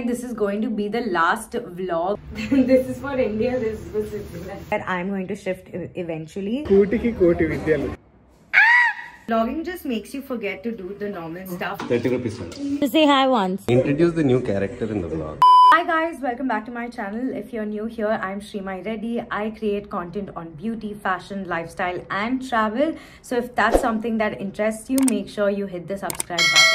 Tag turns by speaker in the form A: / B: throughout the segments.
A: This is going to be the last vlog. This is for India. This is for Switzerland. That I'm going to shift eventually. Vlogging just makes you forget to do the normal stuff.
B: 30 rupees.
A: To say hi once.
B: Introduce the new character in the vlog.
A: Hi guys, welcome back to my channel. If you're new here, I'm Srimai Reddy. I create content on beauty, fashion, lifestyle and travel. So if that's something that interests you, make sure you hit the subscribe button.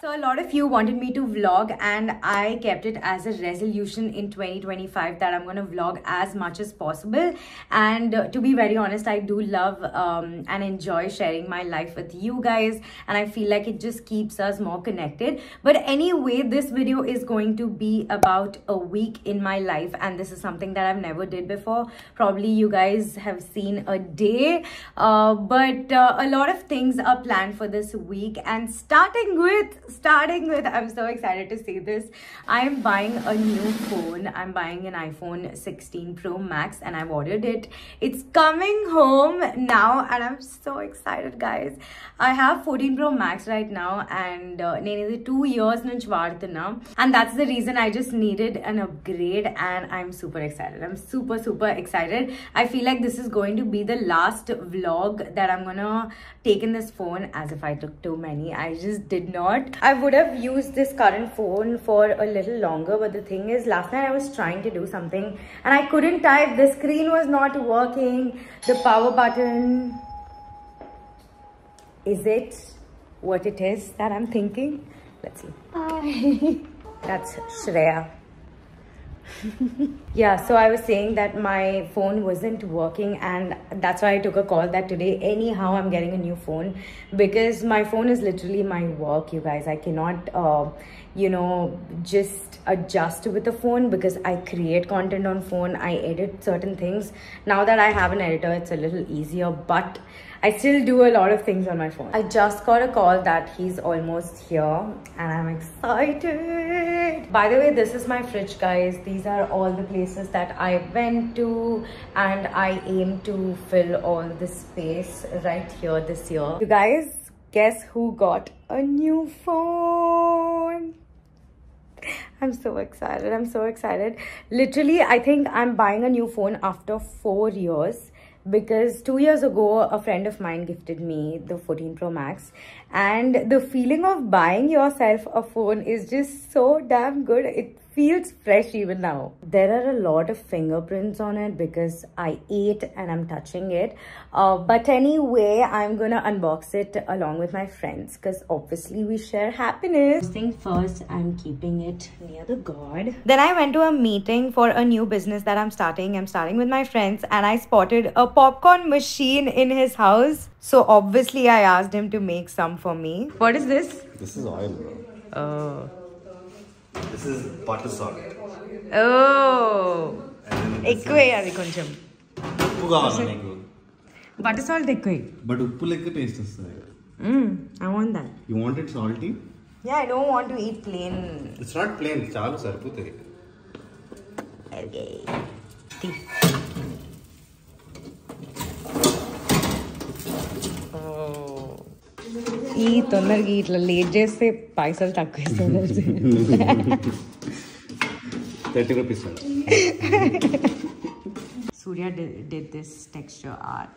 A: So a lot of you wanted me to vlog and I kept it as a resolution in 2025 that I'm going to vlog as much as possible. And to be very honest, I do love and enjoy sharing my life with you guys, and I feel like it just keeps us more connected. But anyway, this video is going to be about a week in my life, and this is something that I've never did before. Probably you guys have seen a day, but a lot of things are planned for this week, and starting with I'm so excited to see this. I'm buying a new phone. I'm buying an iPhone 16 Pro Max and I've ordered it. It's coming home now and I'm so excited, guys. I have 14 Pro Max right now and 2 years and that's the reason I just needed an upgrade, and I'm super excited. I'm super excited. I feel like this is going to be the last vlog that I'm gonna take in this phone, as if I took too many. I just did not. I would have used this current phone for a little longer, but the thing is, last night I was trying to do something and I couldn't type. The screen was not working. The power button, is it what it is that I'm thinking? Let's see. Hi. That's Shreya. Yeah, so I was saying that my phone wasn't working, and that's why I took a call that today anyhow I'm getting a new phone, because my phone is literally my work, you guys. I cannot you know, just adjust with the phone because I create content on phone. I edit certain things. Now that I have an editor, it's a little easier, but I still do a lot of things on my phone. I just got a call that he's almost here and I'm excited. By the way, this is my fridge, guys. These are all the places that I went to, and I aim to fill all the space right here this year. You guys, guess who got a new phone? I'm so excited. I'm so excited. Literally, I think I'm buying a new phone after 4 years. Because 2 years ago, a friend of mine gifted me the 14 Pro Max, and the feeling of buying yourself a phone is just so damn good. It feels fresh even now. There are a lot of fingerprints on it because I ate and I'm touching it. But anyway, I'm gonna unbox it along with my friends because obviously we share happiness. First thing first, I'm keeping it near the god. Then I went to a meeting for a new business that I'm starting. I'm starting with my friends, and I spotted a popcorn machine in his house. So obviously I asked him to make some for me. What is this?
B: This is oil, bro.
A: Oh.
B: This is butter salt.
A: Oh. Ekkuve adi koncham.
B: Uppu kavali neeku.
A: Butter salt ekkuve.
B: But uppu lekka taste vastadi.
A: I want that.
B: You want it salty?
A: Yeah, I don't want to eat plain.
B: It's not plain. Chalu saripotadi.
A: Okay. ఈ తొందరగా ఇట్లా late చేస్తే పైసలు తక్కువ ఇస్తారు.
B: 30 rupees.
A: Surya did this texture art.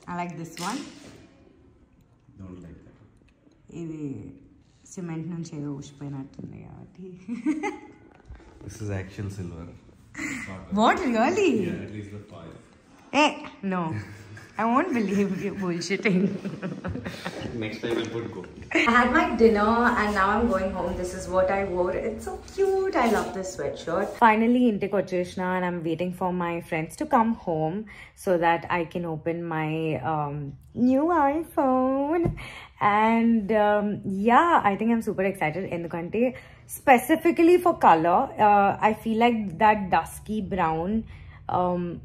A: I like this one.
B: Don't like that.
A: ఇది cement నుంచి ఏదో ఊసిపోయినట్టుంది కాబట్టి.
B: This is actual silver.
A: What, really?
B: Yeah, at least the five.
A: No. I won't believe you bullshitting.
B: Next time I'll put gold.
A: I had my dinner and now I'm going home. This is what I wore. It's so cute. I love this sweatshirt. Finally, intake vachesna and I'm waiting for my friends to come home so that I can open my new iPhone. And yeah, I think I'm super excited in the country. Specifically for color, I feel like that dusky brown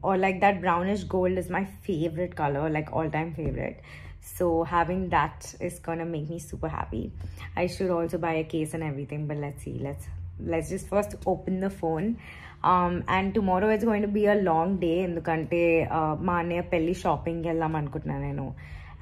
A: or like that brownish gold is my favorite color, like all-time favorite. So having that is gonna make me super happy. I should also buy a case and everything, but let's see. Let's just first open the phone. And tomorrow is going to be a long day in the country. Ma annaya pelli shopping kellam anukuntunna nenu.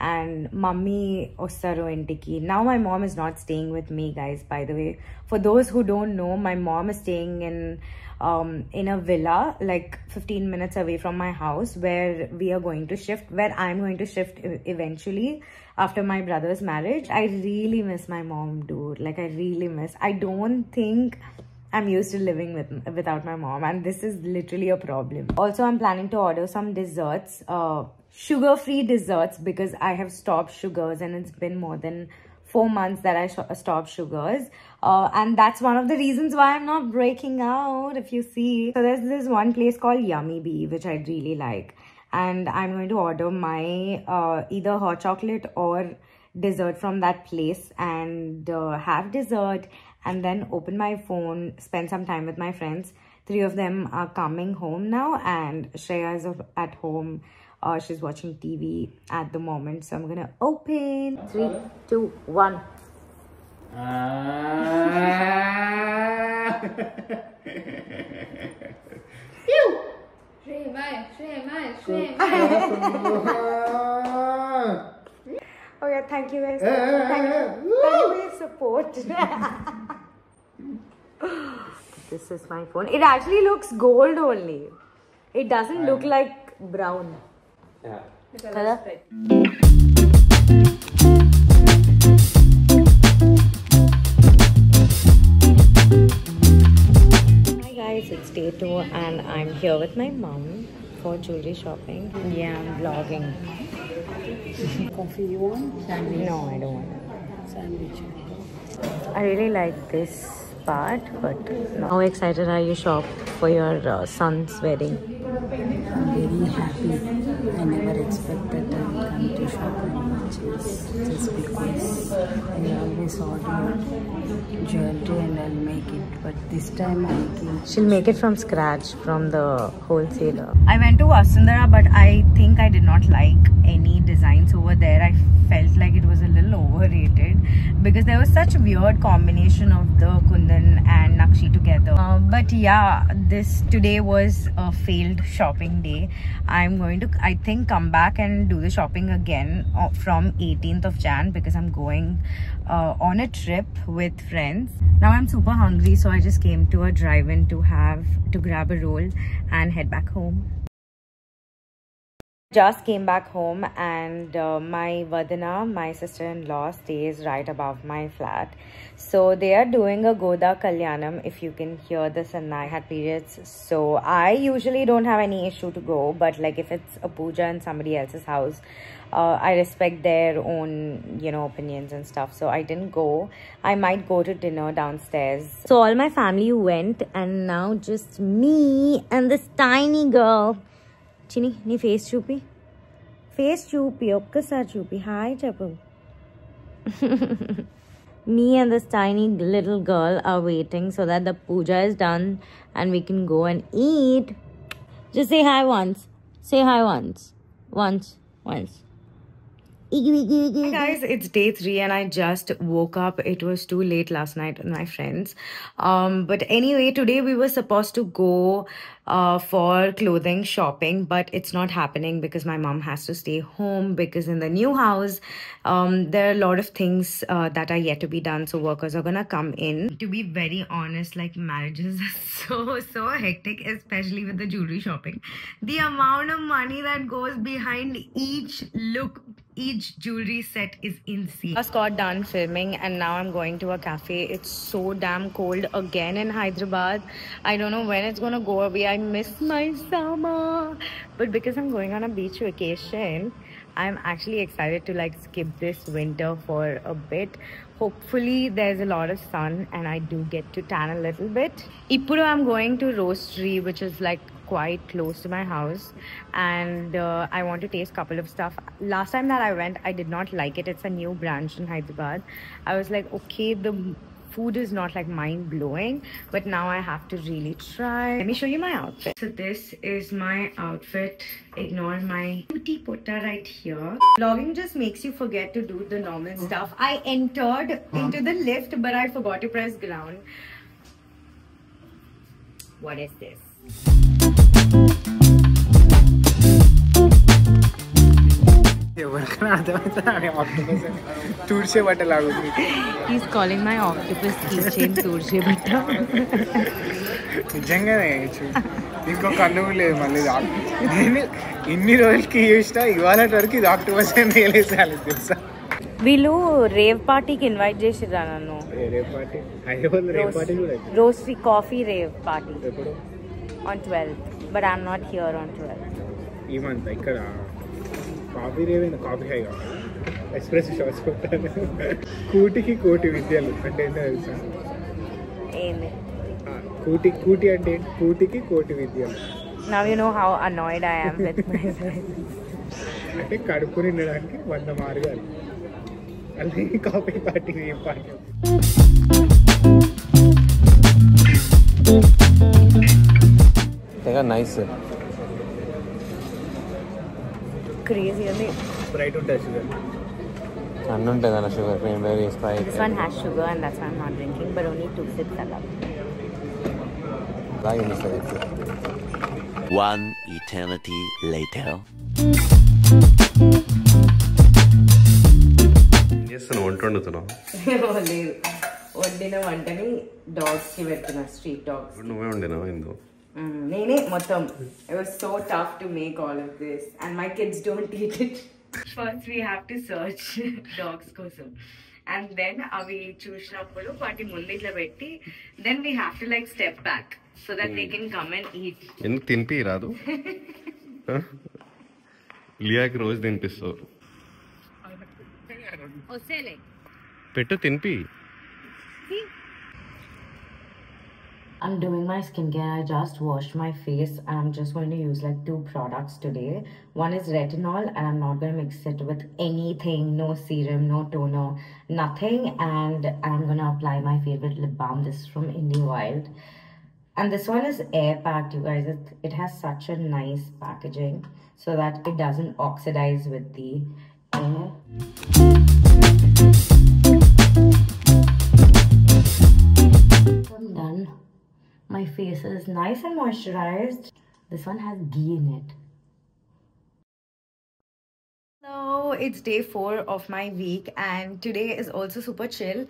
A: and mummy ossaro intiki. Now my mom is not staying with me, guys, by the way. For those who don't know, my mom is staying in a villa like 15 minutes away from my house, where we are going to shift, where I'm going to shift eventually after my brother's marriage. I really miss my mom, dude. Like, I really miss. I don't think I'm used to living without my mom, and this is literally a problem. Also, I'm planning to order some desserts, sugar-free desserts, because I have stopped sugars and it's been more than 4 months that I stopped sugars. And that's one of the reasons why I'm not breaking out, if you see. So there's this one place called Yummy Bee, which I really like. And I'm going to order my either hot chocolate or dessert from that place, and have dessert, and then open my phone, spend some time with my friends. 3 of them are coming home now, and Shreya is at home. She's watching TV at the moment. So I'm gonna open. 3, 2, 1. Oh yeah, thank you guys. Thank you for your support. This is my phone. It actually looks gold only. It doesn't look like brown.
B: Yeah.
A: Color? Hi guys, it's day 2 and I'm here with my mom for jewelry shopping. Yeah, I'm vlogging.
C: Coffee you want? Sandwich.
A: No, I don't want
C: Sandwich.
A: it. I really like this part, but how excited are you shop for your son's wedding?
C: I'm very happy. I never expected that I would come to shop and purchase, just because I always order jewelry and I'll make it. But this time I came.
A: She'll make it from scratch from the wholesaler. I went to Vasundhara, but I think I did not like any designs over there. I felt like it was a little overrated because there was such a weird combination of the Kundan and Nakshi together. But yeah, today was a failed shopping day. I'm going to, I think, come back and do the shopping again from 18th of Jan, because I'm going on a trip with friends. Now I'm super hungry, so I just came to a drive-in to grab a roll and head back home. Just came back home, and my Vadana, my sister-in-law, stays right above my flat. So they are doing a Goda Kalyanam, if you can hear this, and I had periods. So I usually don't have any issue to go, but like if it's a puja in somebody else's house, I respect their own, opinions and stuff. So I didn't go. I might go to dinner downstairs. So all my family went, and now just me and this tiny girl. Chini, nee face chupi. Face chupi, okkasari chupi. Hi, Chapu. Me and this tiny little girl are waiting so that the puja is done and we can go and eat. Just say hi once. Say hi once. Once. Hey guys, it's day 3 and I just woke up. It was too late last night with my friends. But anyway, today we were supposed to go for clothing shopping, but it's not happening because my mom has to stay home, because in the new house, there are a lot of things that are yet to be done. So workers are gonna come in. To be very honest, like, marriages are so hectic, especially with the jewelry shopping. The amount of money that goes behind each look, each jewelry set is insane. I just got done filming and now I'm going to a cafe. It's so damn cold again in Hyderabad. I don't know when it's gonna go away. I miss my summer. But because I'm going on a beach vacation, I'm actually excited to like skip this winter for a bit. Hopefully there's a lot of sun and I do get to tan a little bit. Ippudu I'm going to Roastery, which is like quite close to my house, and I want to taste a couple of stuff. Last time that I went, I did not like it. It's a new branch in Hyderabad. I was like, okay, the food is not like mind-blowing, but now I have to really try. Let me show you my outfit. So this is my outfit. Ignore my cutie putta right here. Vlogging just makes you forget to do the normal stuff. I entered into the lift, but I forgot to press ground. What is this?
D: ఎవరికైనా అర్థమవుతుంది octopus తూర్చే బట్టలాగుంది.
A: He's calling my octopus keychain Turje Bhatta.
D: నిజంగానే ఇంకో కన్ను లేదు మళ్ళీ నేను ఇన్ని రోజులకి చూసినా ఇవాళ వరకు ఇది ఆక్టోపస్ అని రియలైజ్ తెలుసా.
A: వీళ్ళు రేవ్ పార్టీకి ఇన్వైట్ చేసిర్రా నన్ను.
D: Rave party Hyderabad rave party కూడా
A: రోస్టరీ కాఫీ రేవ్ పార్టీ
D: ఎప్పుడు
A: on 12th, but I'm not here on 12th.
D: ఈ మంత్ ఇక్కడ కాఫీ రేవైనా కాఫీ హై కావాలి ఎక్స్ప్రెస్ షాట్స్ కొట్టాను. కూటికి కోటి విద్యలు అంటే ఏంటో తెలుసా?
A: ఏంది?
D: కూటి అంటే ఏంటి? కూటికి కోటి విద్యలు.
A: Now you know how annoyed I am with myself.
D: అంటే కడుపు నిండడానికి 100 మార్గాలు. అలాగే కాఫీ పార్టీ ఏం party
B: nice
A: Crazy, isn't it?
D: Sprite ఉంటుంది షుగర్
B: అన్నీ ఉంటుంది అలా sugar cream Sprite
A: This one has sugar and that's why I'm not drinking, but only 2 sips I love.
B: బాగా సరే.
E: One eternity later.
B: ఏం చేస్తున్నావు? వంట వండుతున్నావు?
A: లేదు, వండిన వంటని డాగ్స్కి పెడుతున్నా, స్ట్రీట్ డాగ్స్.
B: నువ్వే వండినావు ఎందు?
A: నేనే మొత్తం. It was so tough to make all of this and my kids don't eat it. First we have to search dogs కోసం, and then అవి చూసినప్పుడు వాటి ముందు ఇట్లా పెట్టి then we have to like step back so that they can come and eat.
B: ఎందుకు తినిపి రాదు? లియాకి రోజు తినిపిస్తావు.
A: వస్తేలే
B: పెట్టు తినిపి.
A: I'm doing my skincare. I just washed my face and I'm just going to use like 2 products today. One is retinol and I'm not going to mix it with anything, no serum, no toner, nothing. And I'm going to apply my favorite lip balm. This is from Indie Wild. And this one is air packed, you guys. It has such a nice packaging so that it doesn't oxidize with the air. I'm done. My face is nice and moisturized. This one has ghee in it. So it's day 4 of my week and today is also super chill.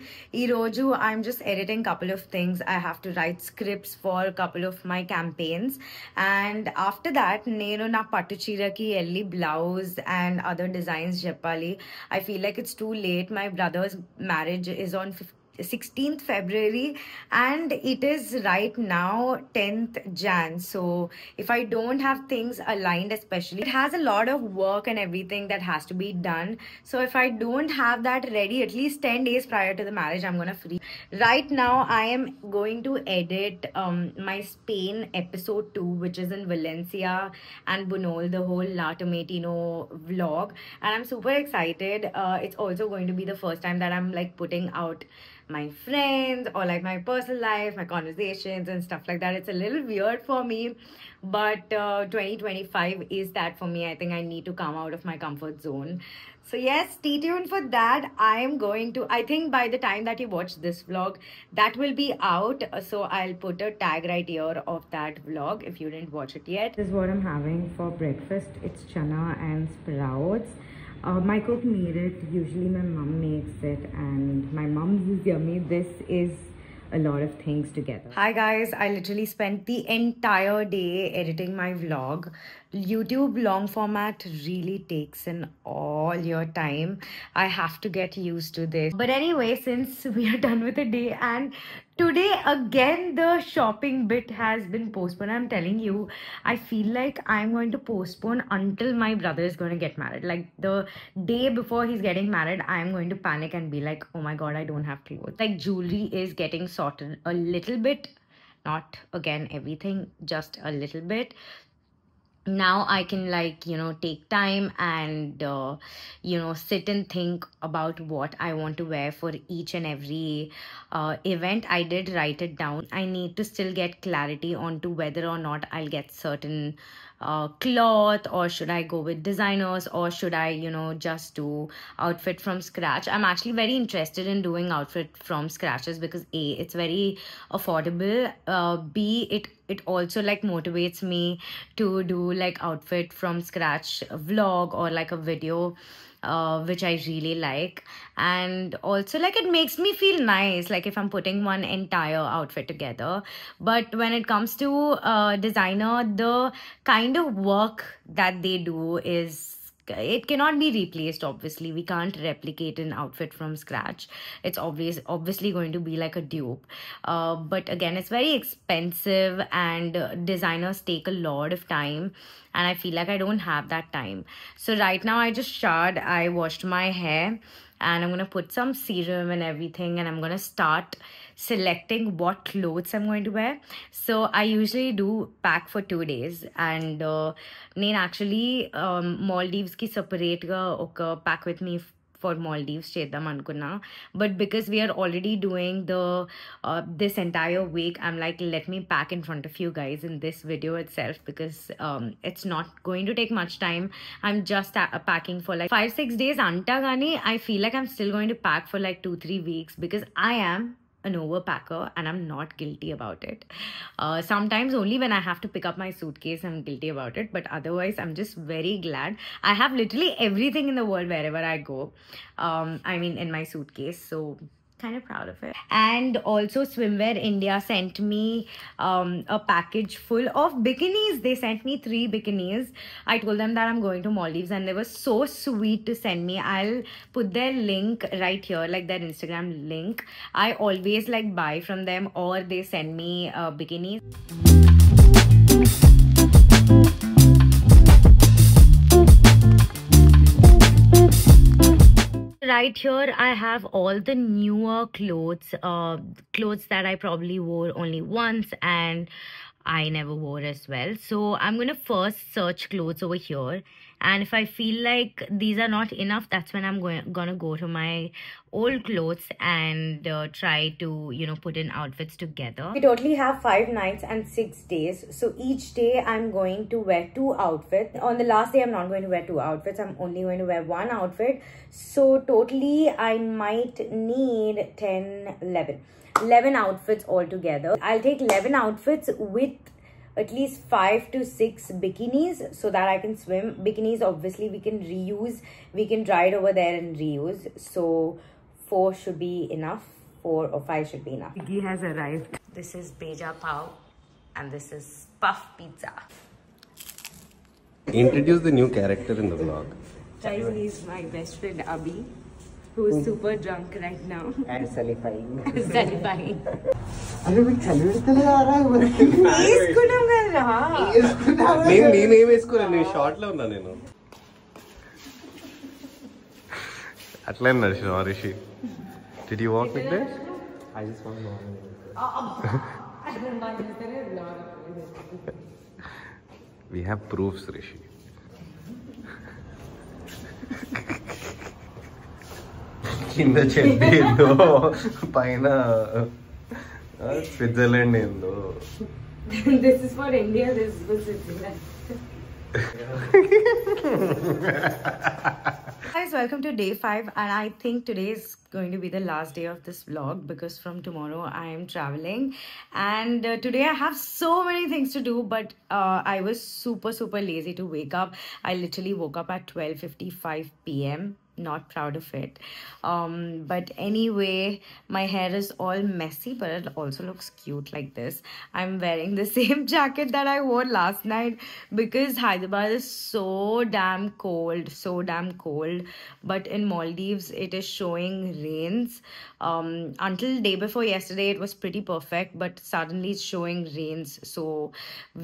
A: Iroju, I'm just editing couple of things. I have to write scripts for a couple of my campaigns, and after that nenu na pattu chiraki elli blouse and other designs cheppali. I feel like it's too late. My brother's marriage is on 16th February and it is right now 10th Jan. So if I don't have things aligned, especially, it has a lot of work and everything that has to be done. So if I don't have that ready at least 10 days prior to the marriage, I'm gonna free. Right now I am going to edit my Spain episode 2, which is in Valencia and Bunol, the whole La Tomatino vlog, and I'm super excited. It's also going to be the first time that I'm like putting out my friends or like my personal life, my conversations and stuff like that. It's a little weird for me, but 2025 is that for me. I think I need to come out of my comfort zone. So yes, stay tuned for that. I am going to, I think by the time that you watch this vlog, that will be out. So I'll put a tag right here of that vlog if you didn't watch it yet. This is what I'm having for breakfast. It's chana and sprouts. My cook made it. Usually my mom makes it and my mom's is yummy. This is a lot of things together. Hi guys, I literally spent the entire day editing my vlog. YouTube long format really takes in all your time. I have to get used to this. But anyway, since we are done with the day, and today again the shopping bit has been postponed. I'm telling you, I feel like I'm going to postpone until my brother is going to get married. Like the day before he's getting married, I'm going to panic and be like, oh my god, I don't have clothes. Like jewelry is getting sorted a little bit, not again everything, just a little bit. Now I can like, you know, take time and you know, sit and think about what I want to wear for each and every event. I did write it down. I need to still get clarity onto whether or not I'll get certain cloth, or should I go with designers, or should I, you know, just do outfit from scratch. I'm actually very interested in doing outfit from scratches because A, it's very affordable, B, it also like motivates me to do like outfit from scratch vlog or like a video, which I really like. And also like it makes me feel nice like if I'm putting one entire outfit together. But when it comes to designer, the kind of work that they do is, it cannot be replaced. Obviously we can't replicate an outfit from scratch. It's obviously going to be like a dupe, but again it's very expensive, and designers take a lot of time, and I feel like I don't have that time. So right now I just showered, I washed my hair, and I'm gonna put some serum and everything, and I'm gonna start selecting what clothes I'm going to wear. So I usually do pack for 2 days, and నేను actually Maldives ki separate ga oka pack with me for Maldives చేద్దాం అనుకున్నా. But because we are already doing the this entire week, I'm like, let me pack in front of you guys in this video itself, because it's not going to take much time. I'm just packing for like 5-6 days anta gani I feel like I'm still going to pack for like 2-3 weeks, because I am an overpacker and I'm not guilty about it. Sometimes only when I have to pick up my suitcase I'm guilty about it, but otherwise I'm just very glad I have literally everything in the world wherever I go. I mean in my suitcase, so kind of proud of it. And also Swimwear India sent me a package full of bikinis. They sent me 3 bikinis. I told them that I'm going to Maldives and they were so sweet to send me. I'll put their link right here, like their Instagram link. I always like buy from them, or they send me bikinis. Right here I have all the newer clothes, clothes that I probably wore only once and I never wore as well. So I'm gonna first search clothes over here, and if I feel like these are not enough, that's when I'm gonna go to my old clothes and try to, you know, put in outfits together. We totally have 5 nights and 6 days, so each day I'm going to wear 2 outfits. On the last day I'm not going to wear 2 outfits, I'm only going to wear 1 outfit. So totally I might need 11 outfits altogether. I'll take 11 outfits with at least 5 to 6 bikinis so that I can swim. Bikinis obviously we can reuse, we can dry it over there and reuse. So 4 should be enough, 4 or 5 should be enough. Ghee has arrived. This is Beja Pav and this is Puff Pizza.
B: Introduce the new character in the vlog.
A: Guys, he's my best friend Abhi, who is super drunk right now.
F: And salifying.
A: Salifying.
F: अरे मैं चलने चले आ रहा है
A: इसको कर रहा
B: నేను వేసుకోలే, నేను షార్ట్ లో ఉన్నా. నేను అట్లా నడిచిన Rishi. Did you walk with that?
F: I just want to know.
B: We have proofs, Rishi. కింద చెడ్డీ ఏందో, పైన స్విట్జర్లాండ్ ఏందో.
A: This is for India, this is for Switzerland. Guys, welcome to day 5, and I think today is going to be the last day of this vlog because from tomorrow I am traveling, and today I have so many things to do, but I was super lazy to wake up. I literally woke up at 12:55 p.m. Not proud of it, but anyway, my hair is all messy, but it also looks cute like this. I'm wearing the same jacket that I wore last night because Hyderabad is so damn cold, but in Maldives it is showing rains. Until day before yesterday it was pretty perfect, but suddenly it's showing rains, so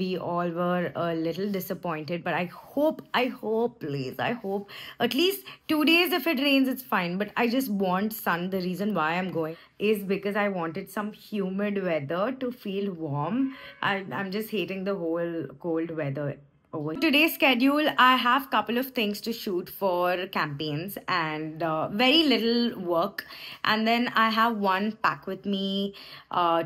A: we all were a little disappointed. But I hope please, I hope at least 2 days. If it rains it's fine, but I just want sun. The reason why I'm going is because I wanted some humid weather to feel warm. I'm just hating the whole cold weather over. Today's schedule, I have couple of things to shoot for campaigns and very little work, and then I have one pack with me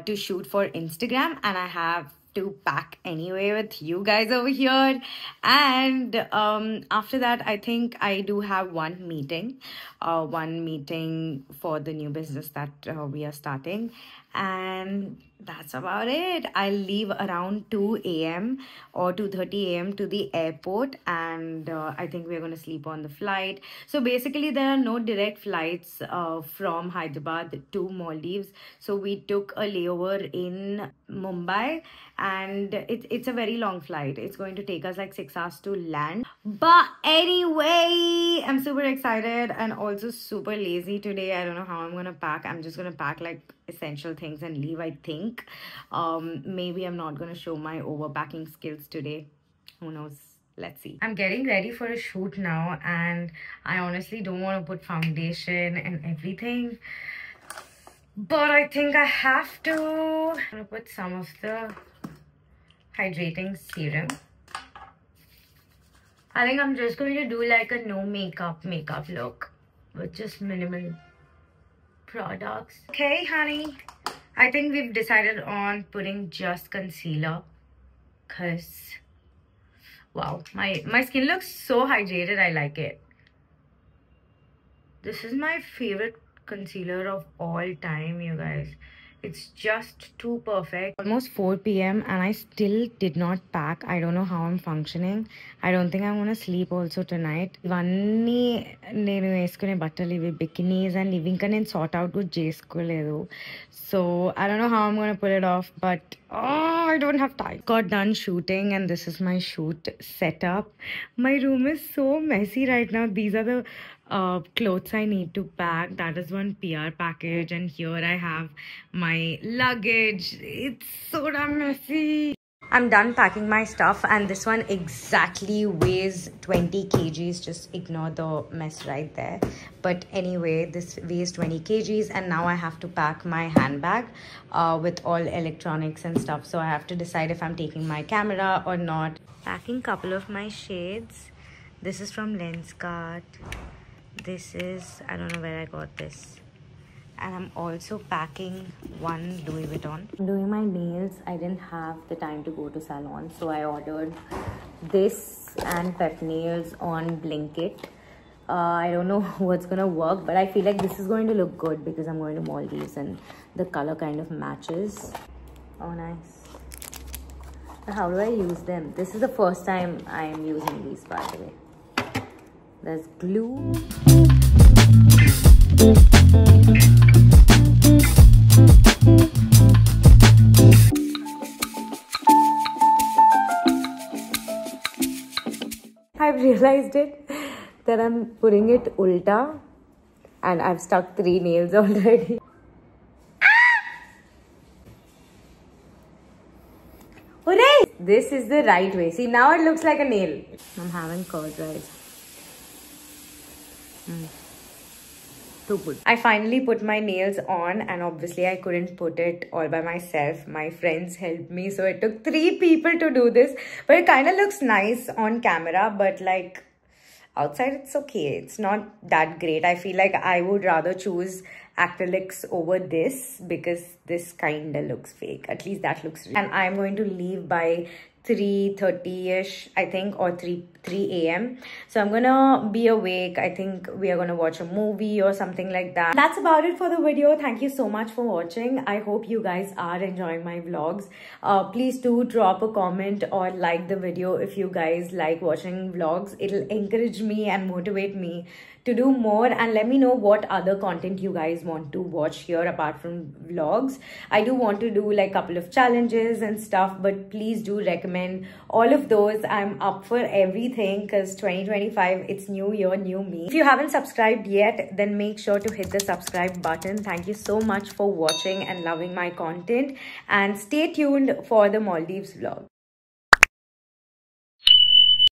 A: to shoot for Instagram, and I have to pack anyway with you guys over here. And after that, I think I do have one meeting for the new business that we are starting. And that's about it. I'll leave around 2 a.m. or 2:30 a.m. to the airport, and I think we're going to sleep on the flight. So basically there are no direct flights from Hyderabad to Maldives, so we took a layover in Mumbai, and it's a very long flight. It's going to take us like 6 hours to land. But anyway, I'm super excited and also super lazy today. I don't know how I'm gonna pack. I'm just gonna pack like essential things and leave, I think. Maybe I'm not gonna show my overpacking skills today. Who knows? Let's see. I'm getting ready for a shoot now, and I honestly don't want to put foundation and everything, but I think I have to. I'm gonna put some of the hydrating serum. I think I'm just going to do like a no makeup look with just minimal products. Okay, honey, I think we've decided on putting just concealer, because wow, my skin looks so hydrated. I like it. This is my favorite concealer of all time, you guys. It's just too perfect. Almost 4 p.m. and I still did not pack. I don't know how I'm functioning. I don't think I'm gonna sleep also tonight. Ivanni nenu veskune battalu ivi bikinis and ivinka nenu sort out cheskoledu. So I don't know how I'm gonna pull it off, but I don't have time. Got done shooting, and this is my shoot setup. My room is so messy right now. These are the clothes I need to pack. That is one PR package, and here I have my luggage. It's so damn messy. I'm done packing my stuff, and this one exactly weighs 20 kgs. Just ignore the mess right there. But anyway, this weighs 20 kgs, and now I have to pack my handbag with all electronics and stuff. So I have to decide if I'm taking my camera or not. Packing couple of my shades. This is from Lenskart. This is, I don't know where I got this. And I'm also packing one Louis Vuitton. Doing my nails, I didn't have the time to go to salon, so I ordered this and pep nails on Blinkit. I don't know what's gonna work, but I feel like this is going to look good because I'm going to Maldives and the color kind of matches. Oh, nice. How do I use them? This is the first time I am using these, by the way. There's glue. I've realized it that I'm putting it ulta, and I've stuck 3 nails already. Hooray! This is the right way. See, now it looks like a nail. I'm having curd rice. Too good. I finally put my nails on, and obviously I couldn't put it all by myself. My friends helped me, so it took 3 people to do this. But it kind of looks nice on camera, but like outside it's okay. It's not that great. I feel like I would rather choose acrylics over this because this kind of looks fake. At least that looks real. And I'm going to leave by 3:30ish, I think, or 3 a.m. So I'm gonna be awake. I think we are gonna watch a movie or something like that. That's about it for the video. Thank you so much for watching. I hope you guys are enjoying my vlogs. Please do drop a comment or like the video if you guys like watching vlogs. It'll encourage me and motivate me to do more, and let me know what other content you guys want to watch here apart from vlogs. I do want to do like a couple of challenges and stuff, but please do recommend all of those. I'm up for everything because 2025, it's new year, new me. If you haven't subscribed yet, then make sure to hit the subscribe button. Thank you so much for watching and loving my content, and stay tuned for the Maldives vlog.